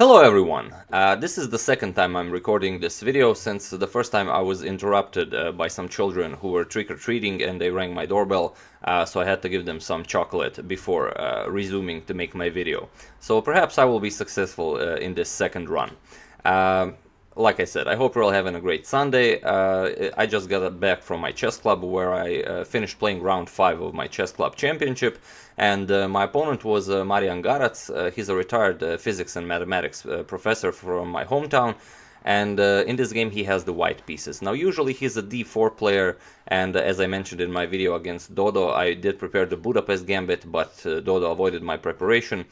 Hello everyone, this is the second time I'm recording this video since the first time I was interrupted by some children who were trick-or-treating and they rang my doorbell, so I had to give them some chocolate before resuming to make my video. So perhaps I will be successful in this second run. Like I said, I hope you're all having a great Sunday. I just got back from my chess club where I finished playing round 5 of my chess club championship, and my opponent was Marijan Garac. He's a retired physics and mathematics professor from my hometown, and in this game he has the white pieces. Now usually he's a d4 player, and as I mentioned in my video against Dodo, I did prepare the Budapest gambit, but Dodo avoided my preparation.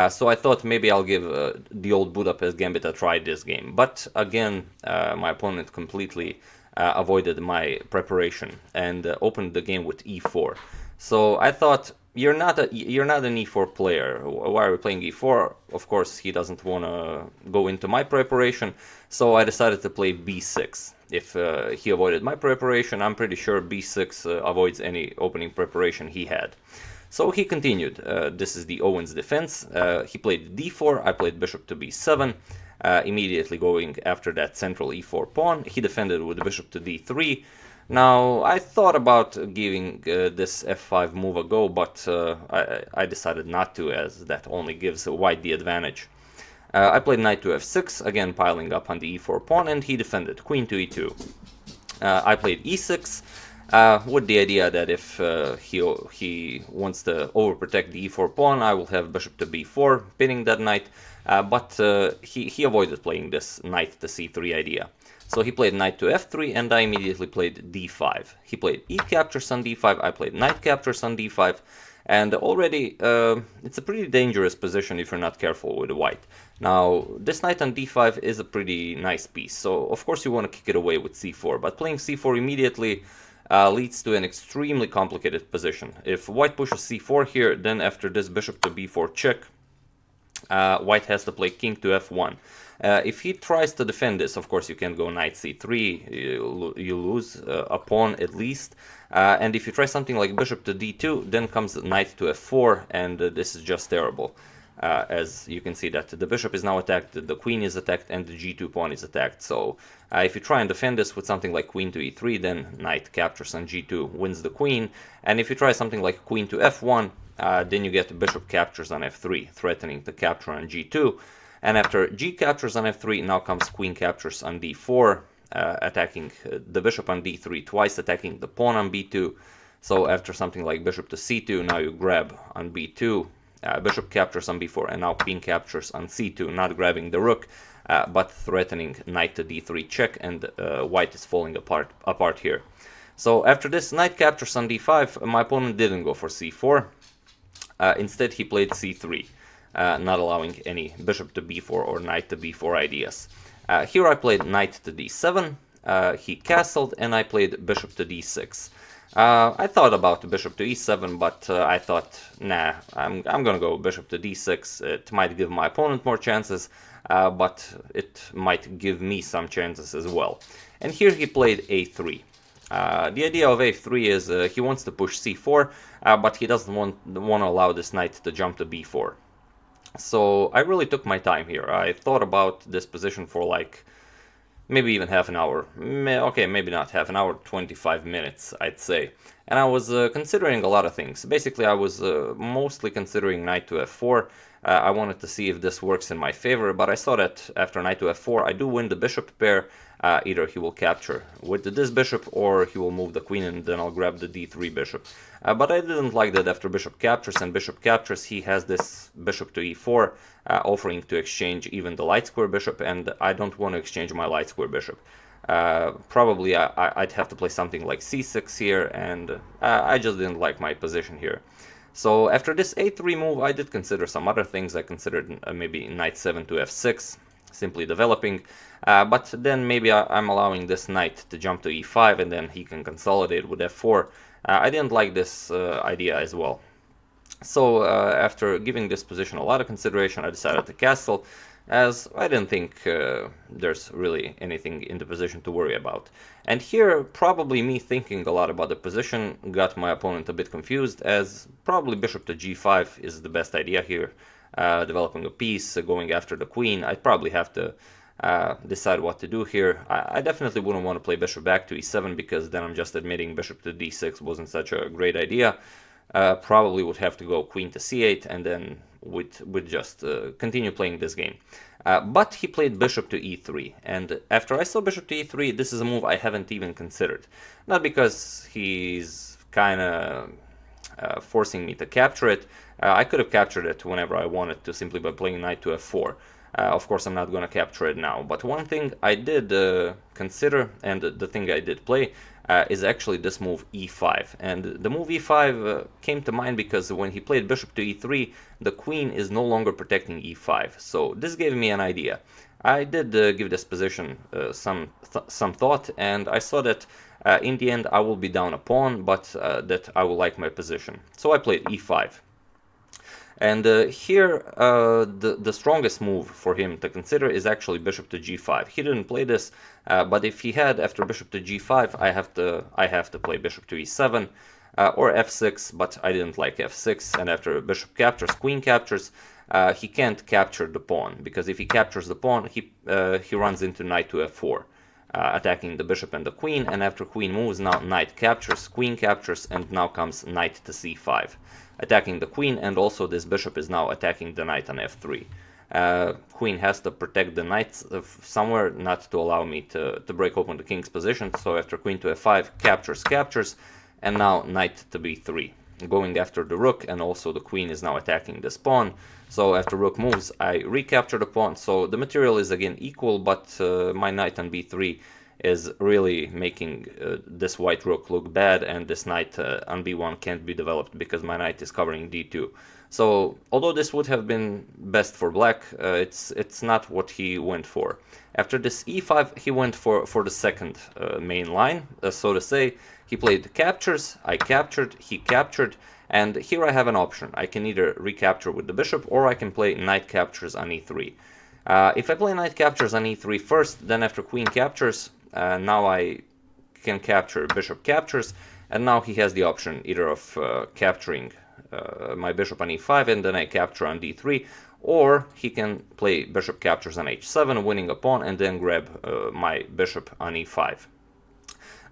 So I thought maybe I'll give the old Budapest gambit a try this game. But again, my opponent completely avoided my preparation and opened the game with e4. So I thought, you're not an e4 player. Why are we playing e4? Of course, he doesn't want to go into my preparation. So I decided to play b6. If he avoided my preparation, I'm pretty sure b6 avoids any opening preparation he had. So he continued. This is the Owen's defense. He played d4, I played bishop to b7, immediately going after that central e4 pawn. He defended with bishop to d3. Now, I thought about giving this f5 move a go, but I decided not to, as that only gives white the advantage. I played knight to f6, again piling up on the e4 pawn, and he defended queen to e2. I played e6. With the idea that if he wants to overprotect the e4 pawn, I will have bishop to b4, pinning that knight, but he avoided playing this knight to c3 idea. So he played knight to f3, and I immediately played d5. He played e captures on d5, I played knight captures on d5, and already it's a pretty dangerous position if you're not careful with the white. Now, this knight on d5 is a pretty nice piece, so of course you want to kick it away with c4, but playing c4 immediately leads to an extremely complicated position. If white pushes c4 here, then after this bishop to b4 check, white has to play king to f1. If he tries to defend this, of course you can't go knight c3, you lose a pawn at least. And if you try something like bishop to d2, then comes knight to f4, and this is just terrible. As you can see that the bishop is now attacked, the queen is attacked, and the g2 pawn is attacked. So if you try and defend this with something like queen to e3, then knight captures on g2, wins the queen. And if you try something like queen to f1, then you get bishop captures on f3, threatening to capture on g2. And after g captures on f3, now comes queen captures on d4, attacking the bishop on d3 twice, attacking the pawn on b2. So after something like bishop to c2, now you grab on b2, bishop captures on b4, and now queen captures on c2, not grabbing the rook, but threatening knight to d3 check, and white is falling apart here. So after this knight captures on d5, my opponent didn't go for c4. Instead, he played c3. Not allowing any bishop to b4 or knight to b4 ideas. Here I played knight to d7, he castled, and I played bishop to d6. I thought about bishop to e7, but I thought, nah, I'm gonna go bishop to d6. It might give my opponent more chances, but it might give me some chances as well. And here he played a3. The idea of a3 is he wants to push c4, but he doesn't want to allow this knight to jump to b4. So I really took my time here. I thought about this position for like maybe even half an hour. Okay, maybe not half an hour, 25 minutes, I'd say. And I was considering a lot of things. Basically, I was mostly considering knight to f4. I wanted to see if this works in my favor, but I saw that after knight to f4, I do win the bishop pair. Either he will capture with this bishop, or he will move the queen, and then I'll grab the d3 bishop. But I didn't like that after bishop captures, he has this bishop to e4, offering to exchange even the light square bishop, and I don't want to exchange my light square bishop. Probably I'd have to play something like c6 here, and I just didn't like my position here. So after this a3 move, I did consider some other things. I considered maybe knight 7 to f6, simply developing, but then maybe I'm allowing this knight to jump to e5, and then he can consolidate with f4. I didn't like this idea as well. So after giving this position a lot of consideration, I decided to castle, as I didn't think there's really anything in the position to worry about. And here, probably me thinking a lot about the position got my opponent a bit confused, as probably bishop to g5 is the best idea here. developing a piece, going after the queen. I'd probably have to decide what to do here. I definitely wouldn't want to play bishop back to e7 because then I'm just admitting bishop to d6 wasn't such a great idea. Probably would have to go queen to c8 and then would just continue playing this game. But he played bishop to e3, and after I saw bishop to e3, this is a move I haven't even considered. Not because he's kind of forcing me to capture it. I could have captured it whenever I wanted to simply by playing knight to f4. Of course, I'm not going to capture it now, but one thing I did consider, and the thing I did play, is actually this move e5. And the move e5 came to mind because when he played bishop to e3, the queen is no longer protecting e5. So this gave me an idea. I did give this position some thought, and I saw that in the end I will be down a pawn, but that I will like my position. So I played e5. And here, the strongest move for him to consider is actually bishop to g5. He didn't play this, but if he had after bishop to g5, I have to play bishop to e7 or f6. But I didn't like f6, and after bishop captures, queen captures, he can't capture the pawn, because if he captures the pawn, he runs into knight to f4. Attacking the bishop and the queen, and after queen moves, now knight captures, queen captures, and now comes knight to c5, attacking the queen, and also this bishop is now attacking the knight on f3. Queen has to protect the knight somewhere, not to allow me to break open the king's position, so after queen to f5, captures, and now knight to b3. Going after the rook, and also the queen is now attacking this pawn. So after rook moves, I recapture the pawn. So the material is again equal, but my knight on b3 is really making this white rook look bad, and this knight on b1 can't be developed because my knight is covering d2. So although this would have been best for black, it's not what he went for. After this e5, he went for the second main line, so to say. He played captures, I captured, he captured, and here I have an option. I can either recapture with the bishop, or I can play knight captures on e3. If I play knight captures on e3 first, then after queen captures, now I can capture bishop captures, and now he has the option either of capturing my bishop on e5 and then I capture on d3, or he can play bishop captures on h7, winning a pawn, and then grab my bishop on e5.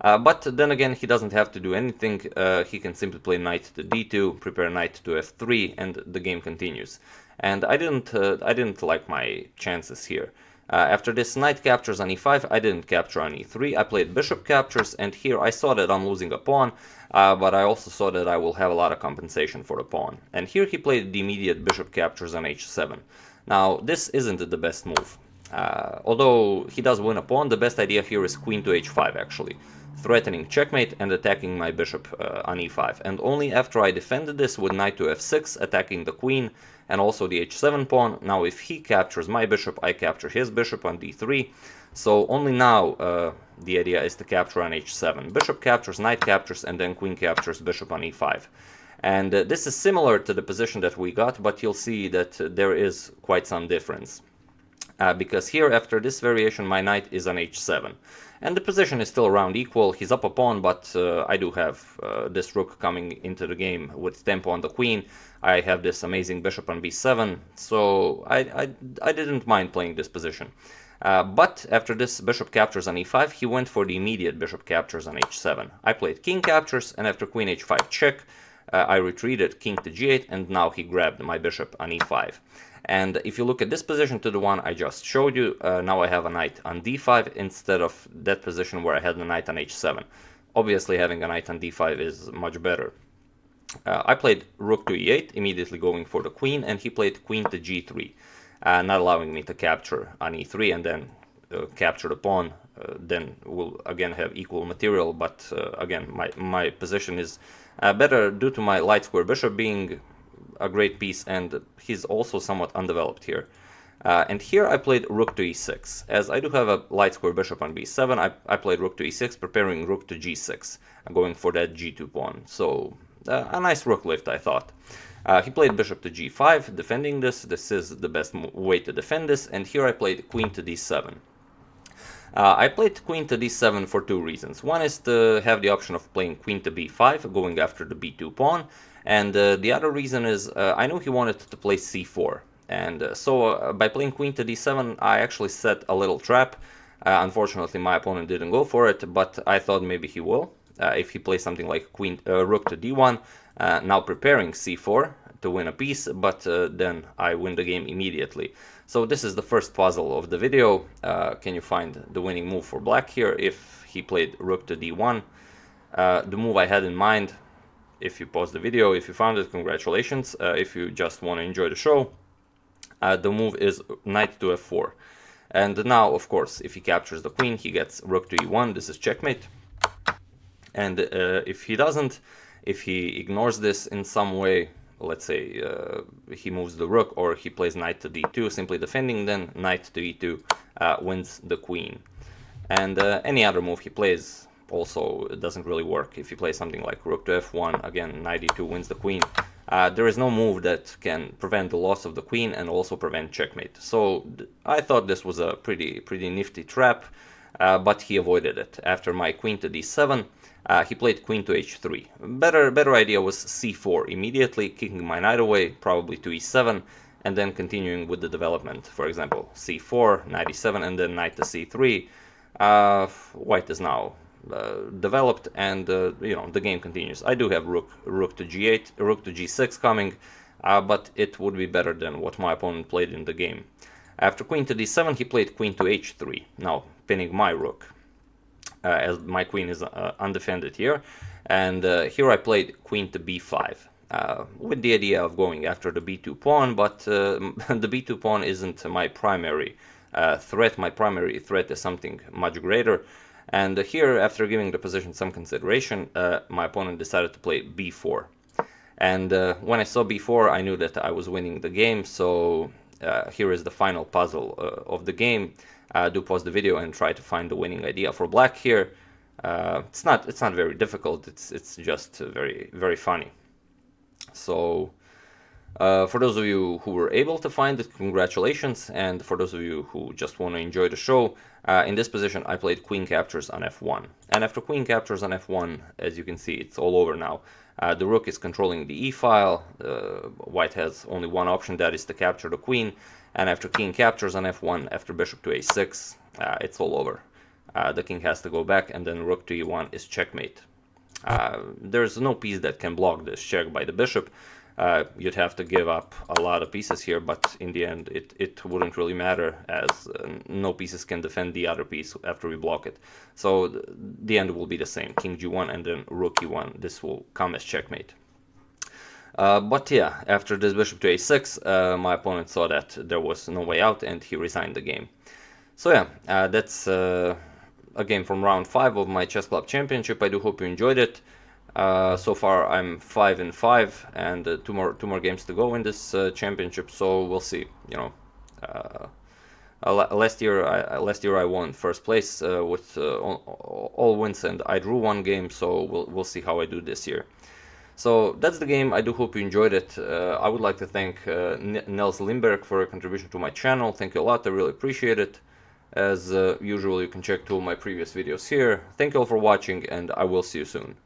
But then again, he doesn't have to do anything. He can simply play knight to d2, prepare knight to f3, and the game continues. And I didn't like my chances here. After this knight captures on e5, I didn't capture on e3. I played bishop captures, and here I saw that I'm losing a pawn, but I also saw that I will have a lot of compensation for the pawn. And here he played the immediate bishop captures on h7. Now, this isn't the best move. Although he does win a pawn, the best idea here is queen to h5 actually, threatening checkmate and attacking my bishop on e5. And only after I defended this with knight to f6, attacking the queen and also the h7 pawn, now if he captures my bishop, I capture his bishop on d3. So only now the idea is to capture on h7. Bishop captures, knight captures, and then queen captures bishop on e5. And this is similar to the position that we got, but you'll see that there is quite some difference. Because here, after this variation, my knight is on h7. And the position is still around equal. He's up a pawn, but I do have this rook coming into the game with tempo on the queen. I have this amazing bishop on b7, so I didn't mind playing this position. But after this bishop captures on e5, he went for the immediate bishop captures on h7. I played king captures, and after queen h5 check, I retreated king to g8, and now he grabbed my bishop on e5. And if you look at this position to the one I just showed you, now I have a knight on d5 instead of that position where I had a knight on h7. Obviously having a knight on d5 is much better. I played rook to e8, immediately going for the queen, and he played queen to g3, not allowing me to capture on e3 and then capture the pawn. Then we'll again have equal material, but again my position is better due to my light square bishop being a great piece, and he's also somewhat undeveloped here. And here I played rook to e6. As I do have a light square bishop on b7, I played rook to e6, preparing rook to g6, going for that g2 pawn. So a nice rook lift, I thought. He played bishop to g5, defending this. This is the best way to defend this. And here I played queen to d7. I played queen to d7 for two reasons. One is to have the option of playing queen to b5, going after the b2 pawn. And the other reason is I knew he wanted to play c4. And so by playing queen to d7, I actually set a little trap. Unfortunately, my opponent didn't go for it, but I thought maybe he will. If he plays something like rook to d1, now preparing c4 to win a piece, but then I win the game immediately. So this is the first puzzle of the video. Can you find the winning move for black here if he played rook to d1? The move I had in mind, if you pause the video, if you found it, congratulations. If you just want to enjoy the show, the move is knight to f4. And now, of course, if he captures the queen, he gets rook to e1. This is checkmate. And if he doesn't, if he ignores this in some way, let's say he moves the rook or he plays knight to d2, simply defending, then knight to e2 wins the queen. And any other move he plays also doesn't really work. If he plays something like rook to f1, again, knight e2 wins the queen. There is no move that can prevent the loss of the queen and also prevent checkmate. So I thought this was a pretty nifty trap, but he avoided it. After my queen to d7, he played queen to h3. Better idea was c4, immediately kicking my knight away, probably to e7, and then continuing with the development. For example, c4, knight e7, and then knight to c3. White is now developed, and you know, the game continues. I do have rook to g8, rook to g6 coming, but it would be better than what my opponent played in the game. After queen to d7, he played queen to h3, now pinning my rook, as my queen is undefended here. And here I played queen to b5, with the idea of going after the b2 pawn, but the b2 pawn isn't my primary threat. My primary threat is something much greater. And here, after giving the position some consideration, my opponent decided to play b4. And when I saw b4, I knew that I was winning the game. So here is the final puzzle of the game. Do pause the video and try to find the winning idea for black here. It's not very difficult. It's just very funny. So for those of you who were able to find it, congratulations. And for those of you who just want to enjoy the show, in this position I played queen captures on f1. And after queen captures on f1, as you can see, it's all over now. The rook is controlling the e-file. White has only one option, that is to capture the queen. And after king captures on f1, after bishop to a6, it's all over. The king has to go back, and then rook to e1 is checkmate. There's no piece that can block this check by the bishop. You'd have to give up a lot of pieces here, but in the end it wouldn't really matter, as no pieces can defend the other piece after we block it. So the end will be the same, king g1 and then rook e1. This will come as checkmate. But yeah, after this bishop to a6, my opponent saw that there was no way out and he resigned the game. So yeah, that's a game from round 5 of my chess club championship. I do hope you enjoyed it. So far I'm 5-5, and two more games to go in this championship. So we'll see. You know, last year I won first place with all wins, and I drew one game. So we'll see how I do this year. So that's the game. I do hope you enjoyed it. I would like to thank Nels Lindberg for a contribution to my channel. Thank you a lot. I really appreciate it. As usual, you can check two of my previous videos here. Thank you all for watching, and I will see you soon.